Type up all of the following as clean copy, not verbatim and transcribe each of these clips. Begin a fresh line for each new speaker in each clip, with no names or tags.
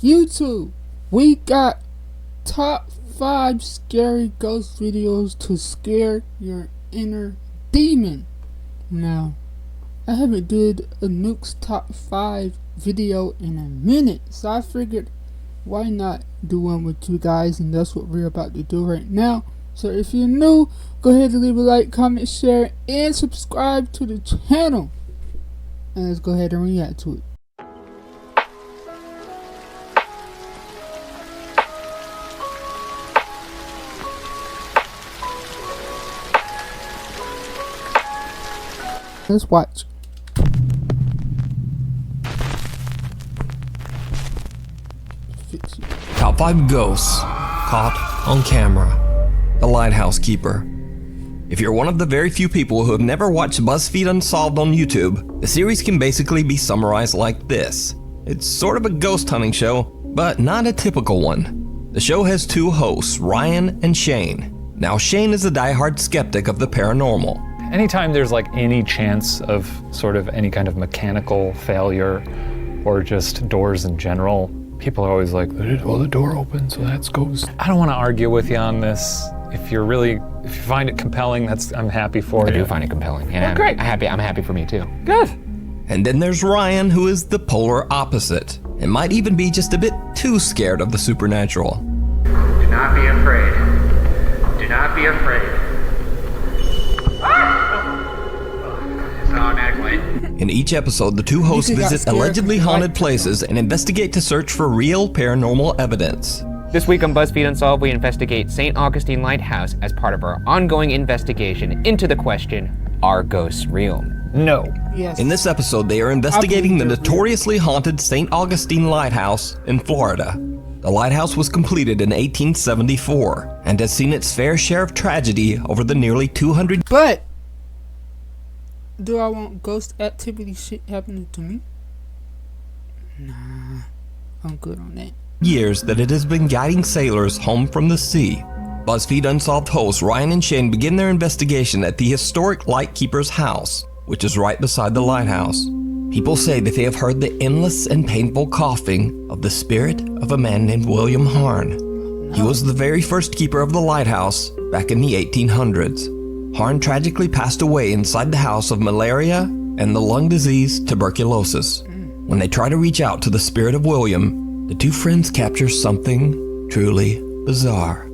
YouTube, we got top 5 scary ghost videos to scare your inner demon. Now, I haven't did a nukes top 5 video in a minute, so I figured why not do one with you guys, and that's what we're about to do right now. So if you're new, go ahead and leave a like, comment, share, and subscribe to the channel. And let's go ahead and react to it. Let's watch.
Top 5 ghosts caught on camera. The Lighthouse Keeper. If you're one of the very few people who have never watched BuzzFeed Unsolved on YouTube, the series can basically be summarized like this. It's sort of a ghost hunting show, but not a typical one. The show has two hosts, Ryan and Shane. Now Shane is a diehard skeptic of the paranormal.
Anytime there's like any chance of sort of any kind of mechanical failure or just doors in general, people are always like, well, the door opened, so that's ghost. I don't want to argue with you on this. If you find it compelling, I'm happy for you.
I do find it compelling. And
great.
I'm happy for me too.
Good.
And then there's Ryan, who is the polar opposite, and might even be just a bit too scared of the supernatural.
Do not be afraid. Do not be afraid. It's automatically.
In each episode, the two hosts visit allegedly haunted places and investigate to search for real paranormal evidence.
This week on BuzzFeed Unsolved, we investigate St. Augustine Lighthouse as part of our ongoing investigation into the question, are ghosts real?
No.
Yes.
In this episode, they are investigating the notoriously haunted St. Augustine Lighthouse in Florida. The lighthouse was completed in 1874 and has seen its fair share of tragedy over the nearly 200
But do I want ghost activity shit happening to me? Nah, I'm good on that.
years that it has been guiding sailors home from the sea. BuzzFeed Unsolved hosts Ryan and Shane begin their investigation at the historic Lightkeeper's house, which is right beside the lighthouse. People say that they have heard the endless and painful coughing of the spirit of a man named William Harn. He was the very first keeper of the lighthouse back in the 1800s. Harn tragically passed away inside the house of malaria and the lung disease tuberculosis. When they try to reach out to the spirit of William, the two friends capture something truly bizarre.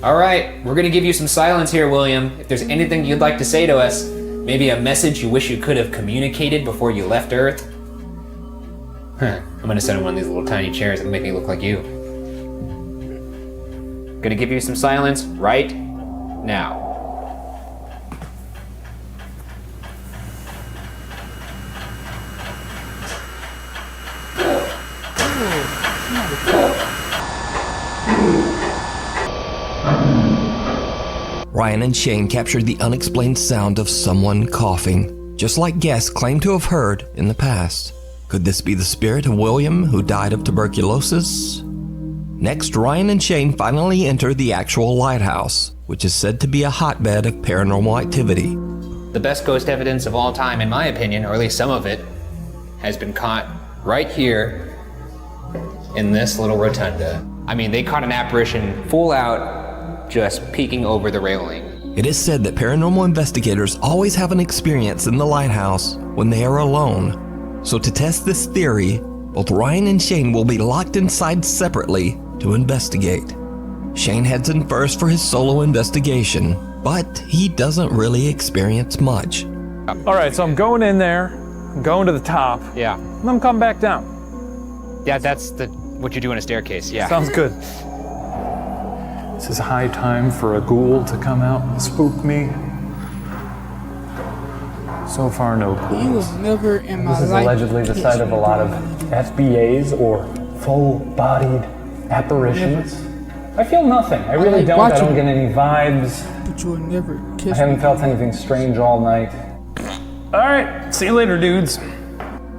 All right, we're gonna give you some silence here, William. If there's anything you'd like to say to us, maybe a message you wish you could have communicated before you left Earth. I'm gonna sit on one of these little tiny chairs and make me look like you. Gonna give you some silence right now.
Ryan and Shane captured the unexplained sound of someone coughing, just like guests claim to have heard in the past. Could this be the spirit of William, who died of tuberculosis? Next, Ryan and Shane finally enter the actual lighthouse, which is said to be a hotbed of paranormal activity.
The best ghost evidence of all time, in my opinion, or at least some of it, has been caught right here in this little rotunda. I mean, they caught an apparition full out, just peeking over the railing.
It is said that paranormal investigators always have an experience in the lighthouse when they are alone. So to test this theory, both Ryan and Shane will be locked inside separately to investigate. Shane heads in first for his solo investigation, but he doesn't really experience much.
All right, so I'm going in there, I'm going to the top,
Yeah.
and I'm coming back down.
Yeah, that's what you do in a staircase, yeah.
Sounds good. This is high time for a ghoul to come out and spook me. So far, no
You
ghouls.
will never in my life.
This is allegedly the site of a lot of FBAs or full-bodied apparitions. I feel nothing. I really
like
don't. I
watching
don't get any vibes.
But you will never
I
kiss
haven't
me.
felt anything strange all night.
All right, see you later, dudes.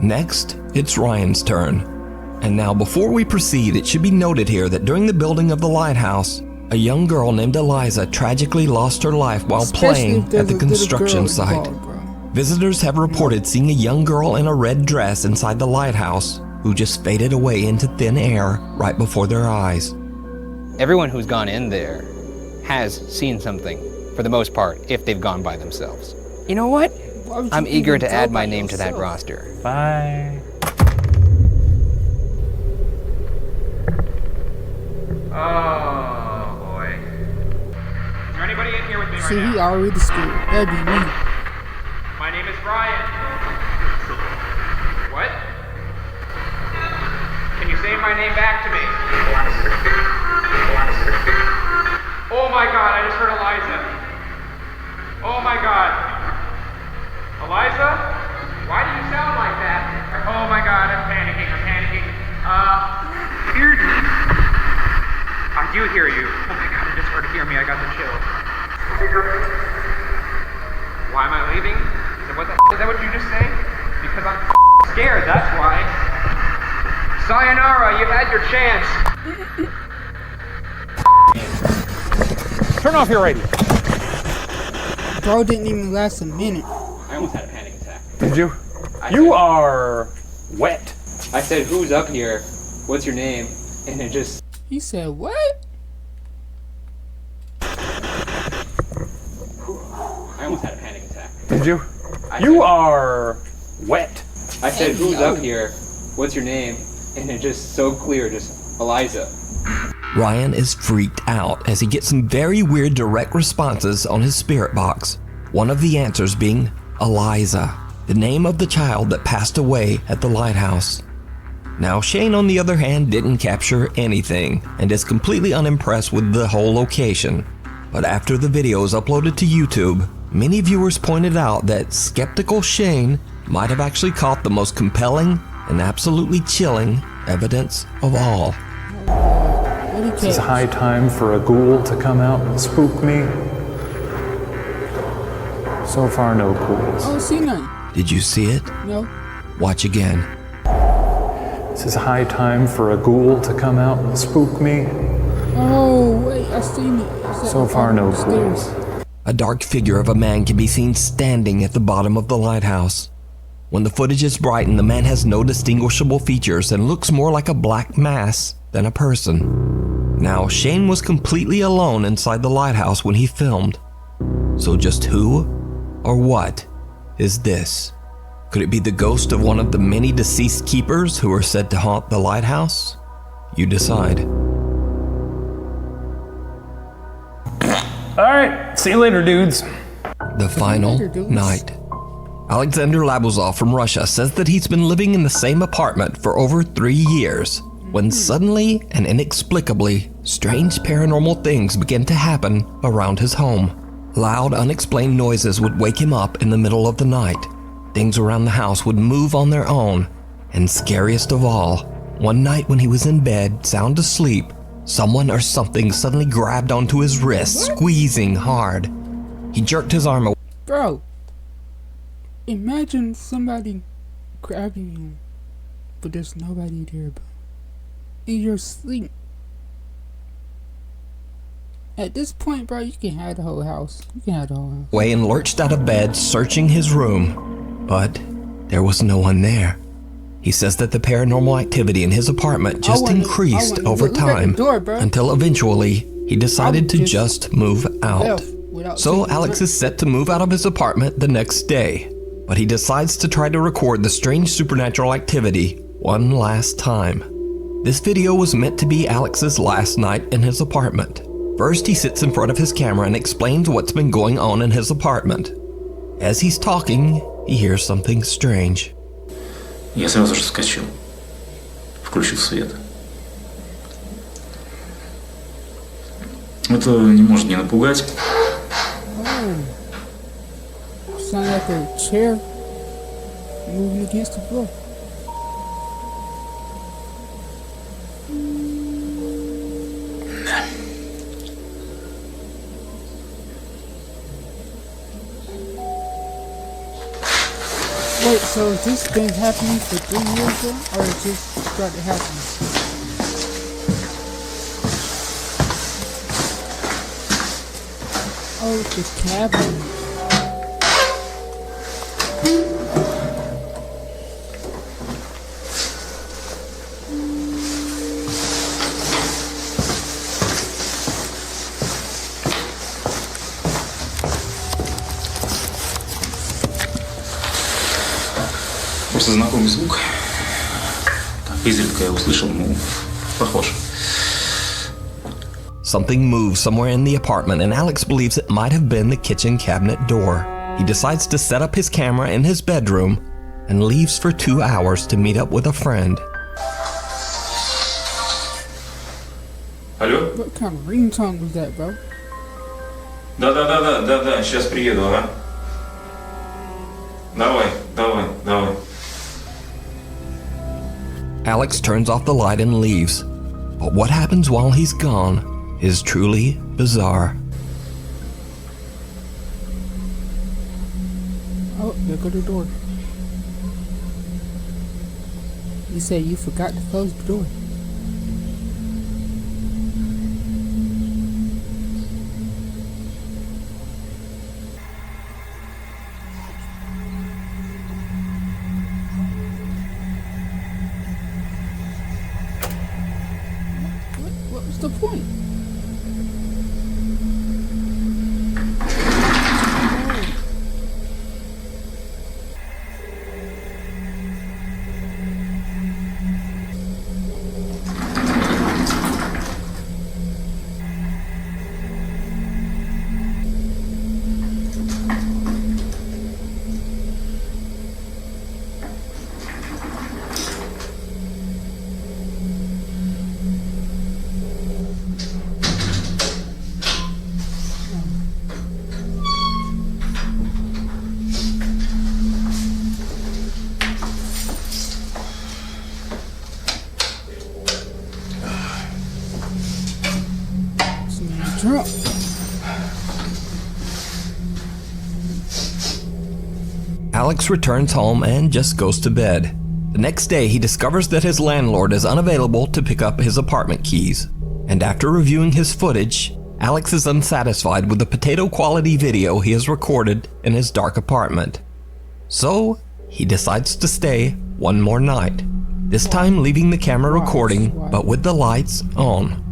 Next, it's Ryan's turn. And now before we proceed, it should be noted here that during the building of the lighthouse, a young girl named Eliza tragically lost her life while
Especially
playing
if there's
at the
a little
construction
girl
site.
involved, bro.
Visitors have reported seeing a young girl in a red dress inside the lighthouse, who just faded away into thin air right before their eyes.
Everyone who's gone in there has seen something, for the most part, if they've gone by themselves. You know what?
Why would you
I'm eager
even
to
go
add
by
my name to that
yourself?
roster.
Bye.
Oh boy. Is there anybody in here with me right
See, he
now?
already scared. That'd be me.
My name is Brian. What? Can you say my name back to me? Oh my god, I just heard Eliza. Oh my god. Eliza? Why do you sound like that? Oh my god, I'm panicking. Here's... I do hear you. Oh my god, it just hard to hear me. I got the chills. Why am I leaving? Is that what you just say? Because I'm scared, that's why. Sayonara, you've had your chance.
Turn off your radio.
Bro didn't even last a minute.
I almost had a panic attack.
Did you?
I
You
said-
are wet.
I said, who's up here? What's your name? And it just...
He said, what?
I almost had a panic attack.
Did you?
I
You
said-
are wet.
I said,
Hey,
who's
yo.
up here? What's your name? And it just so clear, just Eliza.
Ryan is freaked out as he gets some very weird direct responses on his spirit box. One of the answers being Eliza, the name of the child that passed away at the lighthouse. Now, Shane, on the other hand, didn't capture anything and is completely unimpressed with the whole location. But after the video was uploaded to YouTube, many viewers pointed out that skeptical Shane might have actually caught the most compelling and absolutely chilling evidence of all.
What he
It's
catch?
high time for a ghoul to come out and spook me. So far, no
I
ghouls.
don't see nothing.
Did you see it?
No.
Watch again.
This is high time for a ghoul to come out and spook me.
Oh, wait, I seen it. It's at
So
the
far,
bottom
no
of the stairs.
ghouls.
A dark figure of a man can be seen standing at the bottom of the lighthouse. When the footage is brightened, the man has no distinguishable features and looks more like a black mass than a person. Now, Shane was completely alone inside the lighthouse when he filmed. So just who or what is this? Could it be the ghost of one of the many deceased keepers who are said to haunt the lighthouse? You decide.
All right, see you later, dudes.
The final
later, dudes.
night. Alexander Labuzov from Russia says that he's been living in the same apartment for over 3 years, when suddenly and inexplicably, strange paranormal things began to happen around his home. Loud, unexplained noises would wake him up in the middle of the night. Things around the house would move on their own, and scariest of all, one night when he was in bed, sound asleep, someone or something suddenly grabbed onto his wrist, squeezing hard. He jerked his arm away.
Bro, imagine somebody grabbing you, but there's nobody there, bro. In your sleep. At this point, bro, you can have the whole house. You can have the whole house.
Away and lurched out of bed, searching his room. But there was no one there. He says that the paranormal activity in his apartment just increased over
look at the
time
door, bro.
until eventually he decided to just move out.
Left without
So
taking
Alex
a
is set to move out of his apartment the next day, but he decides to try to record the strange supernatural activity one last time. This video was meant to be Alex's last night in his apartment. First, he sits in front of his camera and explains what's been going on in his apartment. As he's talking, he hears something strange.
Я сразу же вскочил, включил свет. Это не может не напугать.
Sound like a chair moving against the floor. Wait, so has this been happening for 3 years though, or it just started happening? Oh, it's the cabin.
Кажется, знакомый звук. Так, изредка я услышал, ну, похож.
Something moves somewhere in the apartment, and Alex believes it might have been the kitchen cabinet door. He decides to set up his camera in his bedroom and leaves for 2 hours to meet up with a friend.
Алло?
What kind of ringtone was that, bro?
Да, сейчас приеду, ага. Давай.
Alex turns off the light and leaves. But what happens while he's gone is truly bizarre.
Oh, there go the door. You say you forgot to close the door. What's the point? Drunk.
Alex returns home and just goes to bed. The next day, he discovers that his landlord is unavailable to pick up his apartment keys. And after reviewing his footage, Alex is unsatisfied with the potato-quality video he has recorded in his dark apartment. So, he decides to stay one more night, this time leaving the camera recording, but with the lights on.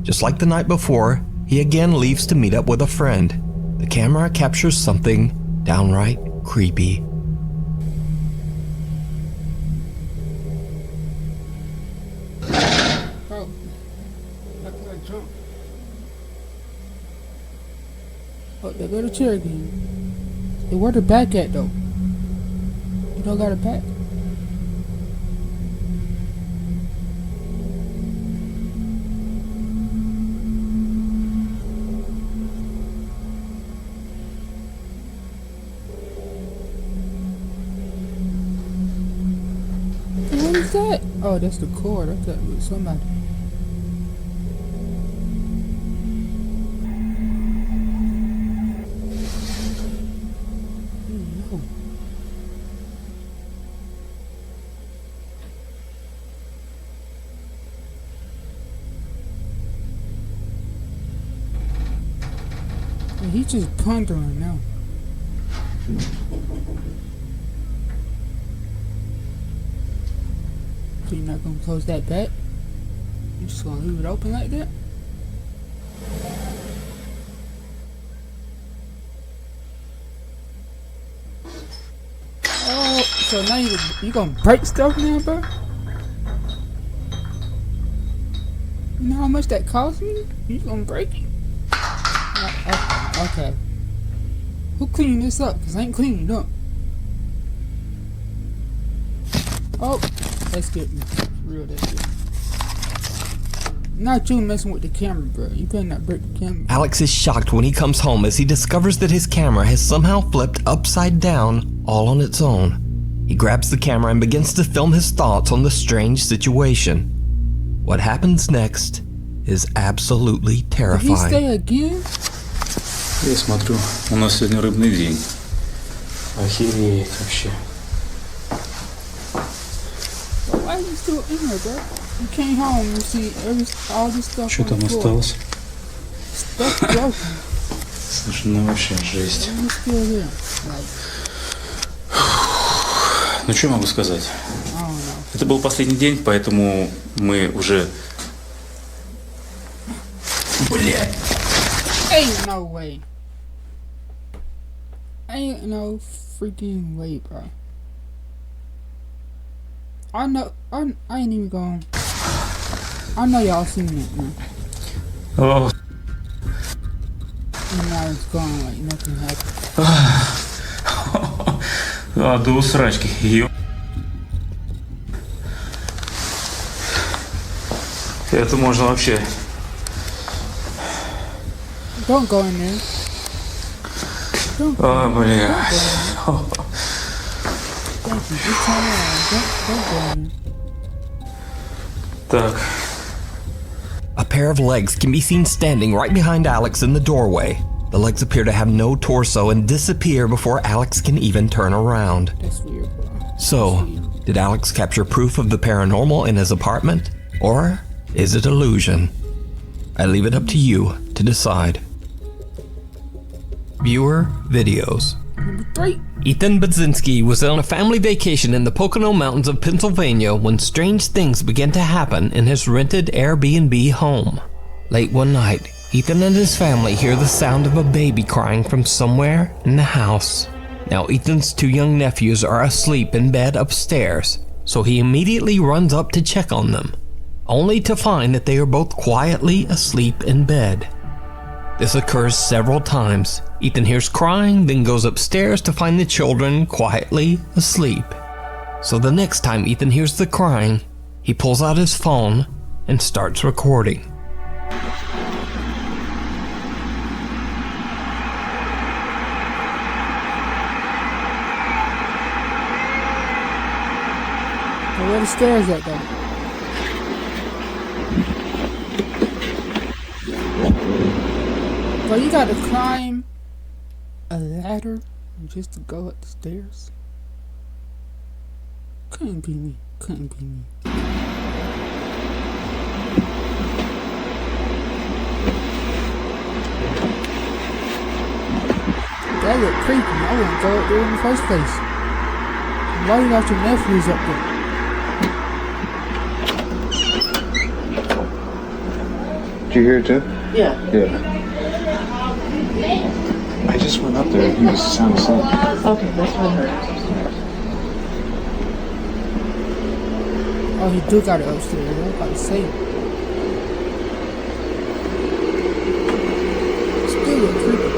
Just like the night before, he again leaves to meet up with a friend. The camera captures something downright creepy.
Bro, that's like drunk. Oh, they go to chair again. Hey, where the back at though? You don't got a back? What is that? Oh, that's the cord. I thought it was somebody. Oh, no. And he's just pondering now. So you're not gonna close that back? You're just gonna leave it open like that? Oh, so now you gonna break stuff now, bro? You know how much that cost me? You gonna break it? Okay. Who cleaned this up? Cause I ain't cleaning it up. Oh, that's good. Real, that's good. Not you messing with the camera, bro. You better not break the camera.
Alex is shocked when he comes home as he discovers that his camera has somehow flipped upside down all on its own. He grabs the camera and begins to film his thoughts on the strange situation. What happens next is absolutely
Did he
terrifying.
stay again?
Я смотрю, у нас сегодня рыбный день. Охереть вообще.
Why are you still in there, bro? You came home and see all this stuff.
Что
on
там
the floor.
осталось?
Stuff broken.
Слушай, ну вообще жесть.
And you're still there. Like,
Ну что могу сказать?
I don't know.
Это был последний день, поэтому мы уже... Блядь!
Ain't no way. Ain't no freaking way, bro. I know. I ain't even going. I know y'all seen it, man.
Oh.
And now it's gone like nothing happened.
А, до усрачки. Это можно вообще.
Don't go in there. Don't go.
О, бля.
Thank you. Just turn around. Don't go in there.
Так.
A pair of legs can be seen standing right behind Alex in the doorway. The legs appear to have no torso and disappear before Alex can even turn around.
That's weird, bro.
So, did Alex capture proof of the paranormal in his apartment? Or is it illusion? I leave it up to you to decide. Viewer videos.
Number 3.
Ethan Budzinski was on a family vacation in the Pocono Mountains of Pennsylvania when strange things began to happen in his rented Airbnb home. Late one night, Ethan and his family hear the sound of a baby crying from somewhere in the house. Now, Ethan's 2 young nephews are asleep in bed upstairs, so he immediately runs up to check on them, only to find that they are both quietly asleep in bed. This occurs several times. Ethan hears crying, then goes upstairs to find the children quietly asleep. So the next time Ethan hears the crying, he pulls out his phone and starts recording.
Where the stairs at, though? Bro, you gotta climb a ladder just to go up the stairs? Couldn't be me. Couldn't be me. That look creepy. I wouldn't go up there in the first place. Why you got your nephews up there?
Did you hear it too?
Yeah.
Yeah. I just went up there and he was sound asleep.
Okay, that's what I heard.
Oh, he do got it upstairs. I was about to say. Still look creepy.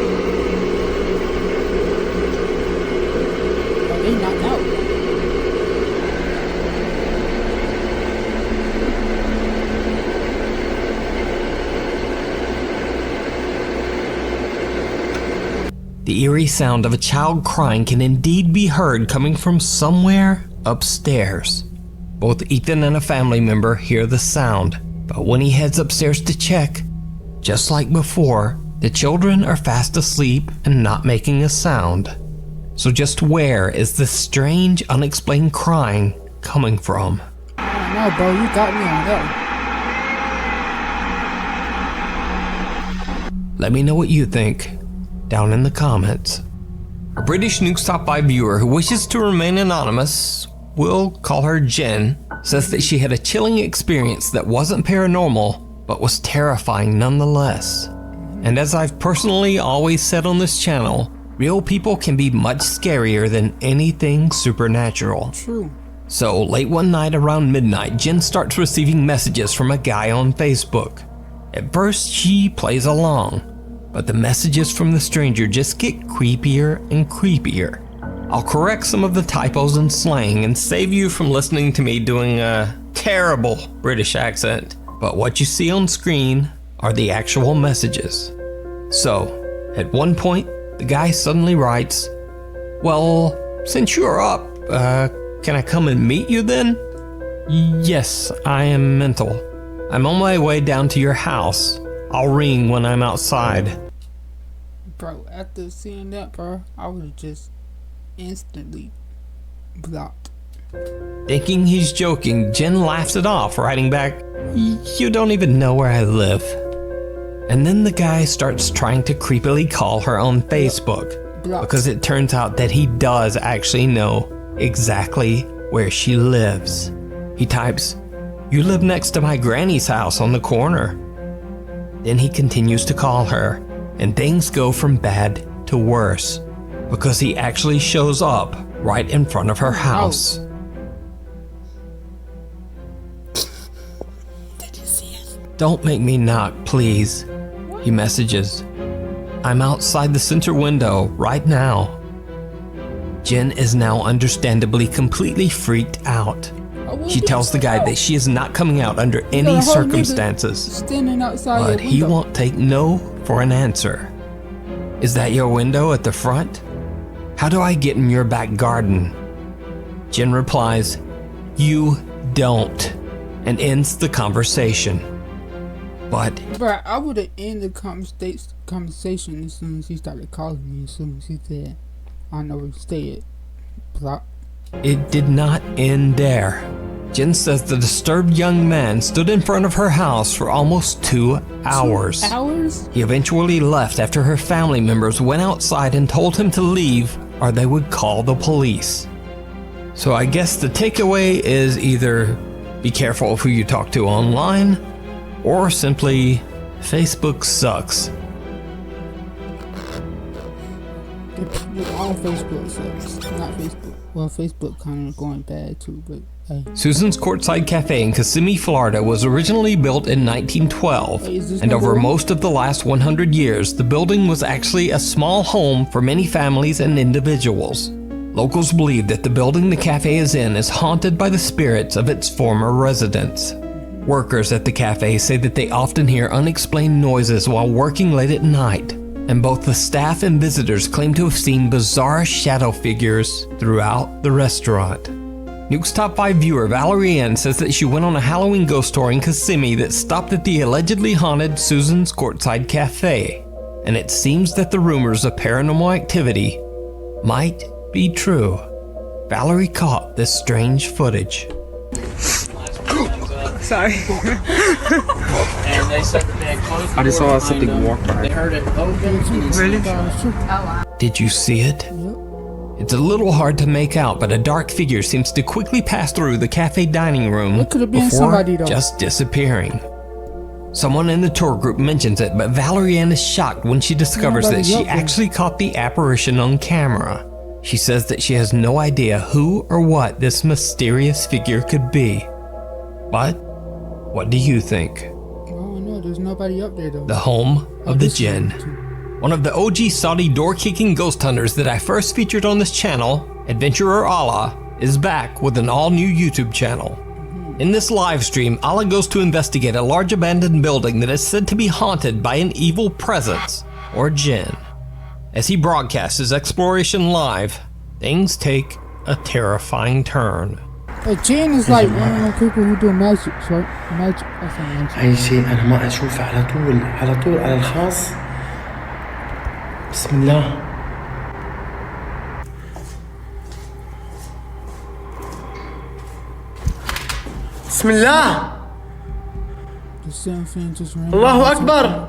Oh, they knocked out.
The eerie sound of a child crying can indeed be heard coming from somewhere upstairs. Both Ethan and a family member hear the sound, but when he heads upstairs to check, just like before, the children are fast asleep and not making a sound. So just where is this strange, unexplained crying coming from?
I don't know, bro. You got me on that one.
Let me know what you think down in the comments. A British Nukes Top 5 viewer who wishes to remain anonymous, we'll call her Jen, says that she had a chilling experience that wasn't paranormal, but was terrifying nonetheless. And as I've personally always said on this channel, real people can be much scarier than anything supernatural.
True.
So late one night around midnight, Jen starts receiving messages from a guy on Facebook. At first, she plays along, but the messages from the stranger just get creepier and creepier. I'll correct some of the typos and slang and save you from listening to me doing a terrible British accent, but what you see on screen are the actual messages. So, at one point, the guy suddenly writes, "Well, since you're up, can I come and meet you then?" "Yes, I am mental. I'm on my way down to your house. I'll ring when I'm outside."
Bro, after seeing that, bro, I would just instantly blocked.
Thinking he's joking, Jen laughs it off, writing back, "You don't even know where I live." And then the guy starts trying to creepily call her on Facebook, because it turns out that he does actually know exactly where she lives. He types, "You live next to my granny's house on the corner." Then he continues to call her, and things go from bad to worse, because he actually shows up right in front of her house. Don't make me knock, please, he messages. I'm outside the center window right now. Jen is now understandably completely freaked out. She tells the guy that she is not coming out under any circumstances,
standing outside
but
your
he
window.
won't take no for an answer. Is that your window at the front? How do I get in your back garden? Jen replies, you don't, and ends the conversation. But
Bruh, I would have ended the conversation as soon as he started calling me, as soon as he said, I know where you stay at. Block.
it did not end there. Jen says the disturbed young man stood in front of her house for almost 2 hours.
2 hours?
He eventually left after her family members went outside and told him to leave or they would call the police. So I guess the takeaway is either be careful of who you talk to online, or simply Facebook sucks.
All Facebook sucks. Not Facebook. Well, Facebook kind of going bad too, but hey.
Susan's Courtside Cafe in Kissimmee, Florida was originally built in 1912,
Hey, is this
and over
number one?
most of the last 100 years, the building was actually a small home for many families and individuals. Locals believe that the building the cafe is in is haunted by the spirits of its former residents. Workers at the cafe say that they often hear unexplained noises while working late at night, and both the staff and visitors claim to have seen bizarre shadow figures throughout the restaurant. Nuke's Top 5 viewer Valerie Ann says that she went on a Halloween ghost tour in Kissimmee that stopped at the allegedly haunted Susan's Courtside Cafe, and it seems that the rumors of paranormal activity might be true. Valerie caught this strange footage.
Sorry.
And they said that they had closed the
I just
door
saw
behind
something
them.
walk by.
They heard it open.
Really?
Did you see it? It's a little hard to make out, but a dark figure seems to quickly pass through the cafe dining room
It could have been
before
somebody, though.
just disappearing. Someone in the tour group mentions it, but Valerie Ann is shocked when she discovers that
Nobody
she
helped her.
actually caught the apparition on camera. She says that she has no idea who or what this mysterious figure could be. But what do you think?
Oh no, there's nobody up there though.
The home of the
this
Jinn.
one, too.
One of the OG Saudi door-kicking ghost hunters that I first featured on this channel, Adventurer Allah, is back with an all-new YouTube channel. In this live stream, Allah goes to investigate a large abandoned building that is said to be haunted by an evil presence, or Jinn. As he broadcasts his exploration live, things take a terrifying turn.
A Jinn is like one of the people who do magic, right? Magic. That's not magic.
أي شيء أنا ما أشوفه على طول على الخاص. بسم الله. بسم الله.
The same thing just ran.
الله أكبر.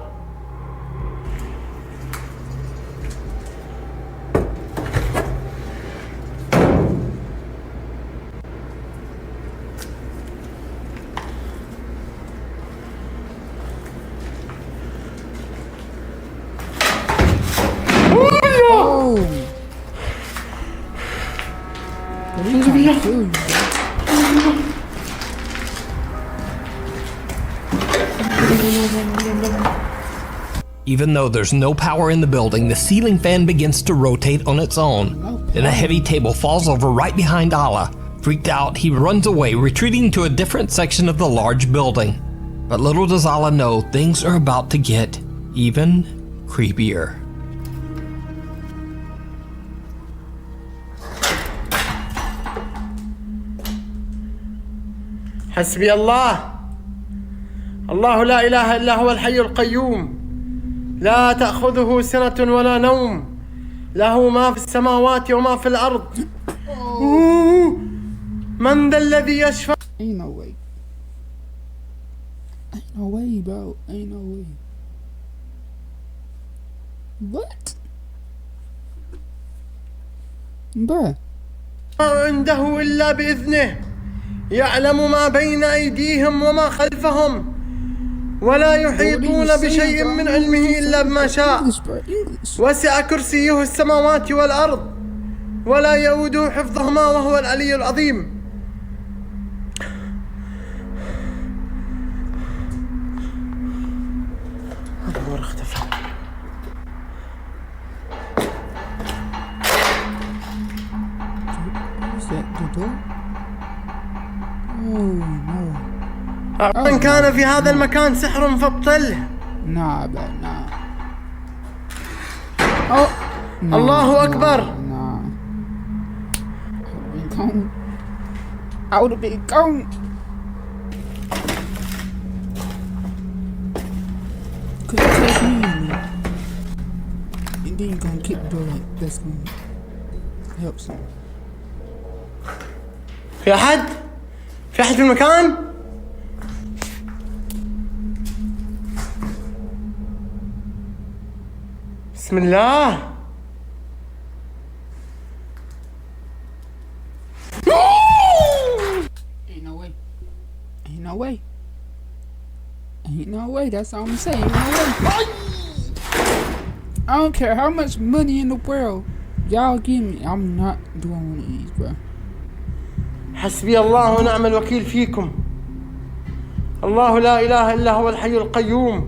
Oh! What are you trying to kill you, bro?
Even though there's no power in the building, the ceiling fan begins to rotate on its own. Then a heavy table falls over right behind Allah. Freaked out, he runs away, retreating to a different section of the large building. But little does Allah know, things are about to get even creepier.
حسبي الله. الله لا إله إلا هو الحي القيوم. لا تأخذه سنة ولا نوم. له ما في السماوات وما في الأرض. من ذا الذي يشفع؟
Ain't no way. Ain't no way, bro. Ain't no way. What? Bruh.
ما عنده إلا بإذنه. يعلم ما بين أيديهم وما خلفهم. ولا يحيطون بشيء من علمه إلا بما شاء.
English, bro. English.
وسع كرسيه السماوات والأرض. ولا يؤوده حفظهما وهو العلي العظيم.
door? Oh no.
من كان في هذا المكان سحر فابطله.
Nah, but nah. Oh. No,
الله أكبر.
Nah. I would have been gone. Could you take me in there? And then you're gonna keep the door like that's gonna help some.
في أحد؟ في أحد في المكان؟ بسم الله.
Ain't no way. Ain't no way. Ain't no way. That's all I'm saying. Ain't no way. I don't care how much money in the world y'all give me. I'm not doing one of these, bro.
حسبي الله ونعم الوكيل فيكم. الله لا إله إلا هو الحي القيوم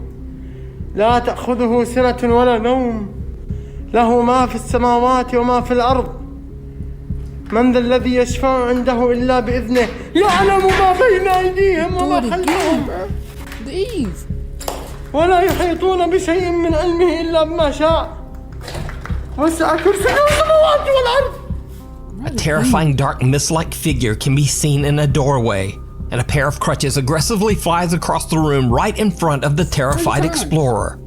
لا تأخذه سنة ولا نوم له ما في السماوات وما في الأرض من ذا الذي يشفع عنده إلا بإذنه يعلم ما بين أيديهم وما خلفهم ولا يحيطون بشيء من علمه إلا بما شاء وسع كرسيه السماوات والأرض.
A terrifying dark mist-like figure can be seen in a doorway, and a pair of crutches aggressively flies across the room right in front of the terrified explorer.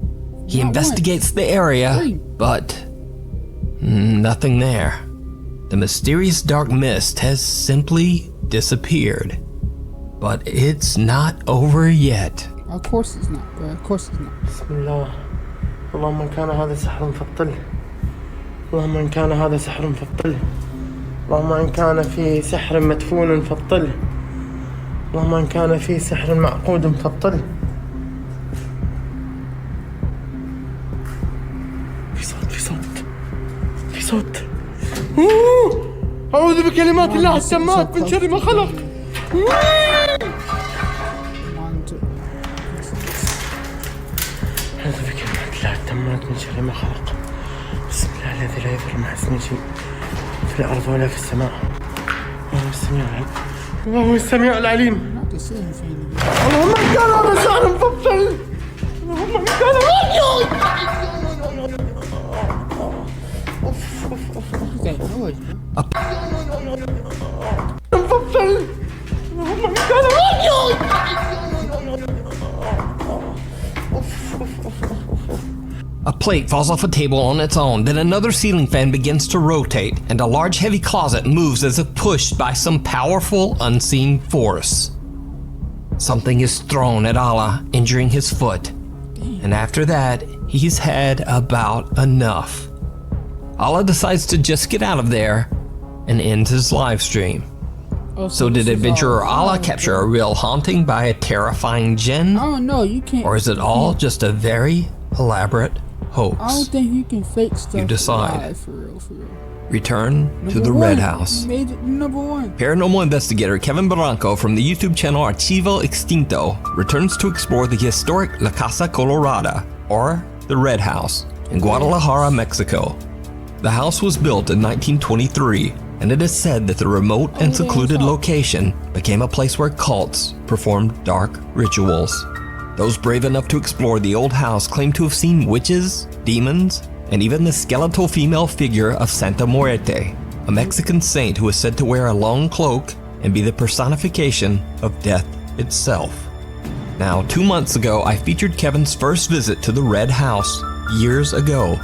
He investigates the area, but nothing there. The mysterious dark mist has simply disappeared. But it's not over yet.
Of course it's not, bro. Of course it's not.
بسم الله. اللهم إن كان هذا سحر فابطله. اللهم إن كان هذا سحر فابطله. اللهم إن كان في سحر مدفون فابطله. اللهم إن كان في سحر معقود فابطله. في صوت في صوت في صوت. أعوذ بكلمات الله التامات من شر ما خلق. أعوذ بكلمات الله التامات من شر ما خلق. بسم الله الذي لا يضر مع اسمه شيء في الأرض ولا في السماء. اللهم السميع العليم. اللهم السميع العليم. اللهم إن كان هذا سحر فابطل. اللهم إن كان
A plate falls off a table on its own, then another ceiling fan begins to rotate, and a large heavy closet moves as if pushed by some powerful unseen force. Something is thrown at Allah, injuring his foot, and after that, he's had about enough. Allah decides to just get out of there and end his live stream. So did adventurer Allah capture a real haunting by a terrifying jinn?
Oh no, you can't.
Or is it all just a very elaborate hoax?
I don't think you can fake stuff.
You decide.
For real, for real.
Return to the Red House.
Made it number one.
Paranormal investigator Kevin Barranco from the YouTube channel Archivo Extinto returns to explore the historic La Casa Colorada, or the Red House, in Guadalajara, Mexico. The house was built in 1923, and it is said that the remote and secluded location became a place where cults performed dark rituals. Those brave enough to explore the old house claim to have seen witches, demons, and even the skeletal female figure of Santa Muerte, a Mexican saint who is said to wear a long cloak and be the personification of death itself. Now, 2 months ago, I featured Kevin's first visit to the Red House years ago.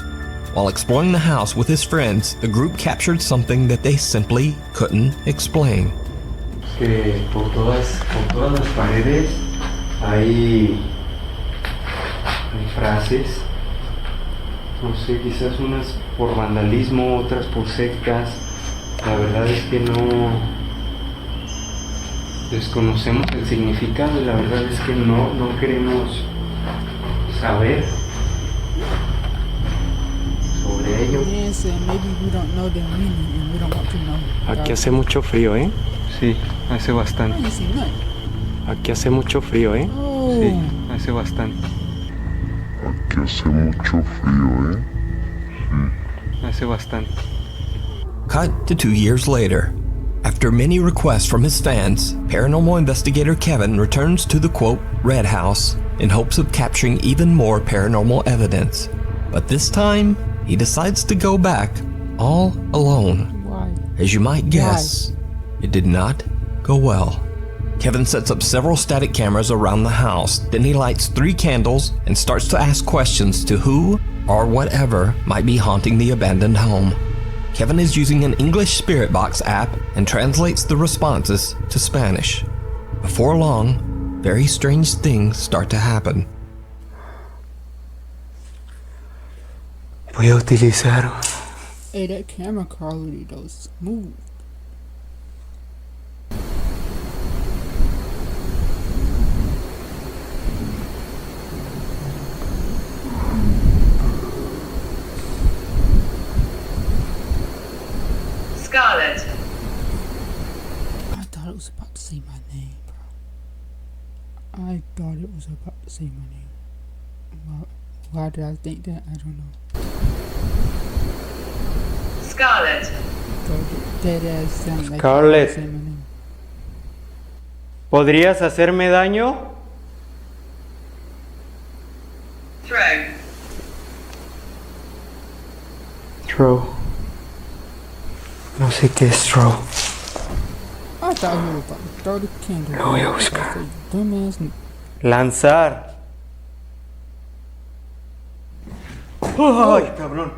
While exploring the house with his friends, the group captured something that they simply couldn't explain.
Que por todas las paredes hay frases, no sé, quizás unas por vandalismo, otras por sectas. La verdad es que no desconocemos el significado y la verdad es que no queremos saber sobre ello.
Yes, and maybe we don't know the meaning and we don't want to know.
Aquí hace mucho frío, ¿eh? Sí, hace bastante. Aquí hace mucho frío, ¿eh?
Oh.
Sí, hace bastante.
Aquí hace mucho frío, ¿eh?
Sí. Hace bastante.
Cut to 2 years later. After many requests from his fans, paranormal investigator Kevin returns to the quote, Red House in hopes of capturing even more paranormal evidence. But this time, he decides to go back all alone.
Why?
As you might guess, it did not go well. Kevin sets up several static cameras around the house, then he lights 3 candles and starts to ask questions to who or whatever might be haunting the abandoned home. Kevin is using an English spirit box app and translates the responses to Spanish. Before long, very strange things start to happen.
Voy a utilizar.
Hey, that camera quality though is smooth.
Scarlet.
I thought it was about to say my name, bro. I thought it was about to say my name. Why did I think that? I don't know.
Scarlet.
Dead ass sound like
Scarlet.
say my name.
¿Podrías hacerme daño?
Throw.
Throw. No sé qué es throw.
I thought he was about to throw the candle.
Lo voy a buscar.
Dumbass.
Lanzar. Ay, cabrón.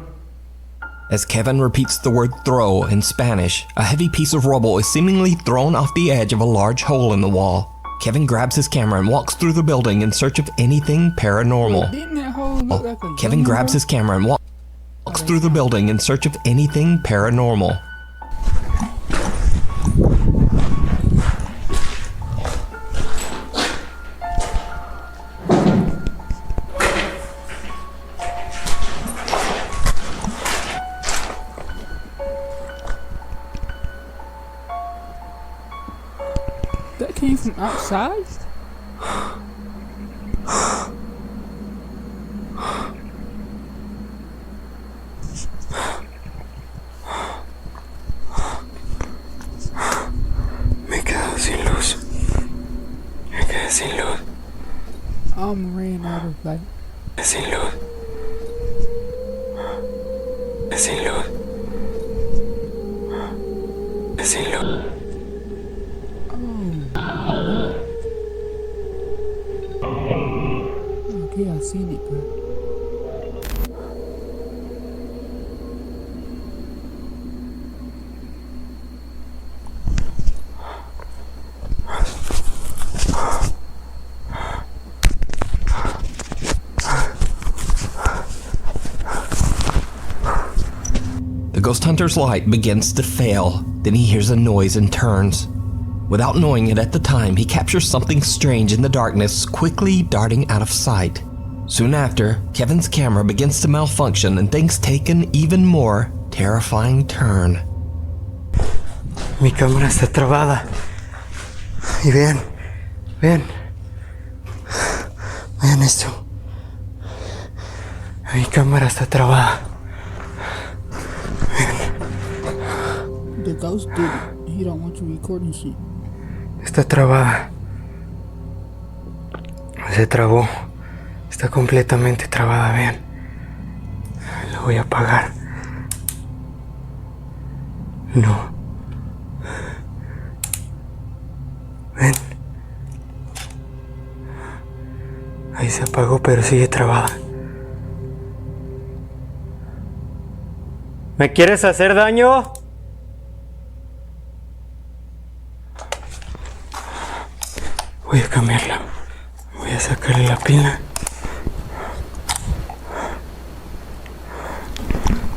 As Kevin repeats the word throw in Spanish, a heavy piece of rubble is seemingly thrown off the edge of a large hole in the wall. Kevin grabs his camera and walks through the building in search of anything paranormal.
Didn't that hole look like a
Kevin grabs his camera and walks through the building in search of anything paranormal.
That came from outside?
Me quedo sin luz. Me quedé sin luz.
Ran out of light.
Sin luz. Sin luz. Sin luz.
Okay, I seen it, but
The ghost hunter's light begins to fail, then he hears a noise and turns. Without knowing it at the time, he captures something strange in the darkness, quickly darting out of sight. Soon after, Kevin's camera begins to malfunction and things take an even more terrifying turn.
Mi cámara está trabada. Y vean, vean. Vean esto. Mi cámara está trabada.
the ghost did it. He don't want you recording shit.
Está trabada. Se trabó. Está completamente trabada, vean. Lo voy a apagar. No. Ven. Ahí se apagó, pero sigue trabada. ¿Me quieres hacer daño? Voy a cambiarla. Voy a sacarle la pila.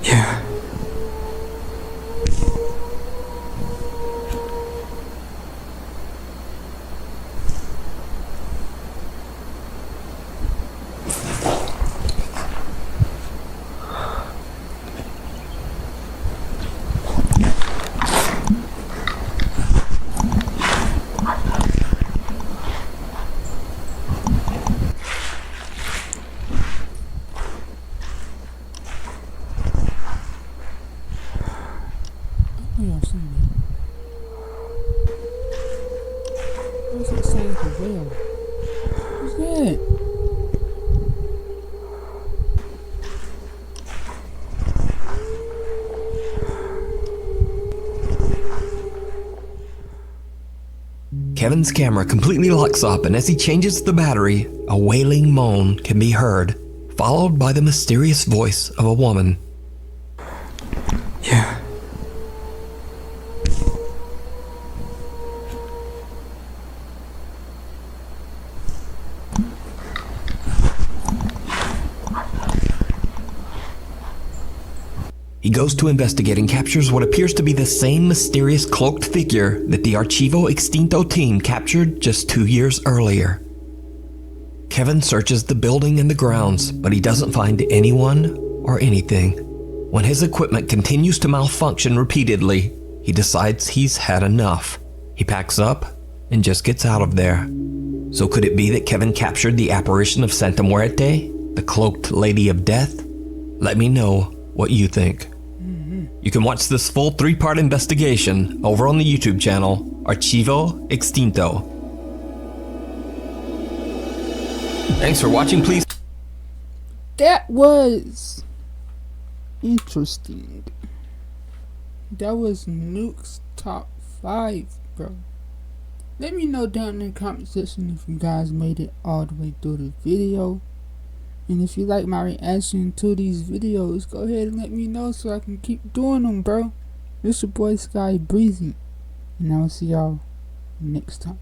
Ya.
Kevin's camera completely locks up, and as he changes the battery, a wailing moan can be heard, followed by the mysterious voice of a woman.
Yeah.
He goes to investigate and captures what appears to be the same mysterious cloaked figure that the Archivo Extinto team captured just 2 years earlier. Kevin searches the building and the grounds, but he doesn't find anyone or anything. When his equipment continues to malfunction repeatedly, he decides he's had enough. He packs up and just gets out of there. So could it be that Kevin captured the apparition of Santa Muerte, the cloaked Lady of Death? Let me know what you think. You can watch this full 3-part investigation over on the YouTube channel, Archivo Extinto. Thanks for watching, please.
That was interesting. That was Nuke's top 5, bro. Let me know down in the comment section if you guys made it all the way through the video. And if you like my reaction to these videos, go ahead and let me know so I can keep doing them, bro. It's your boy SkyBreezy, and I will see y'all next time.